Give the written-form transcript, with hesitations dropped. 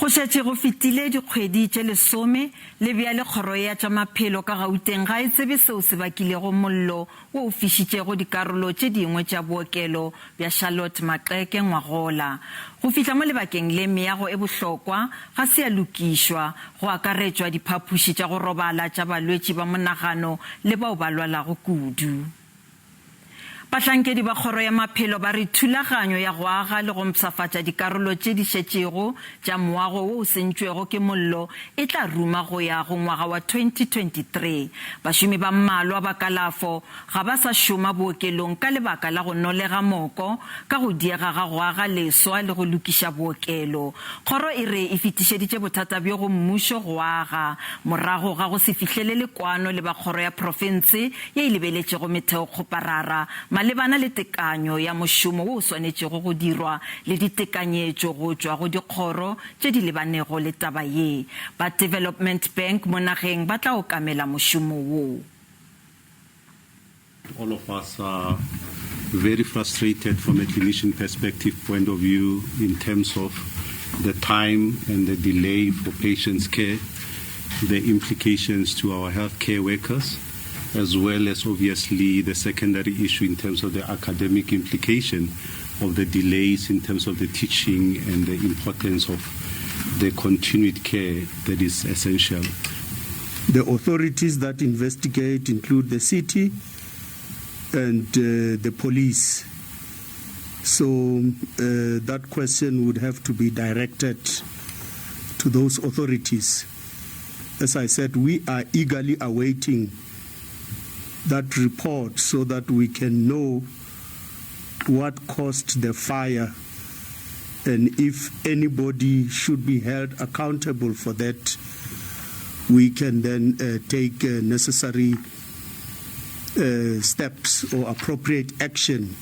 Go setse go fetile dikgwedi tse lesome le bjale kgoro ya tša maphelo ka Gauteng ga e tsebe seo se bakilego mollo wo o fisitsego dikarolo tše dingwe tša bookelo bja Charlotte Maxeke ngwagola. Go fihla mo lebakeng le meago e bohlokwa ga se ya lokiswa go akaretswa diphaphosi tša go robala tša balwetsi ba monagano le bao ba lwalago kudu. Bahlankedi ba kgoro ya maphelo ba re thulaganyo ya go aga le go mpsafatša dikarolo tše di šetšego tša moago wo o sentšwego ke mollo e tla ruma go ya go ngwaga wa 2023. Bašomi ba mmalwa ba kalafo ga ba sa šoma bookelong ka lebaka la go nolega moko ka go diega ga go aga leswa le go lokiša bookelo. Kgoro e re e fetišeditše bothata bjo go mmušo go aga morago ga go se fihlelele kwano le ba kgoro ya profense ye e lebeletšego metheo kgoparara malebana le tekanyo ya mošomo wo o swanetšego go dirwa le ditekanyetšo go tšwa go dikgoro tše di lebanego le taba ye. Ba Development Bank mo nageng ba tla okamela mošomo wo. All of us are very frustrated from a clinician perspective point of view in terms of the time and the delay for patients' care, the implications to our healthcare workers, as well as obviously the secondary issue in terms of the academic implication of the delays in terms of the teaching and the importance of the continued care that is essential. The authorities that investigate include the city and the police. So that question would have to be directed to those authorities. As I said, we are eagerly awaiting that report so that we can know what caused the fire and if anybody should be held accountable for that, we can then take necessary steps or appropriate action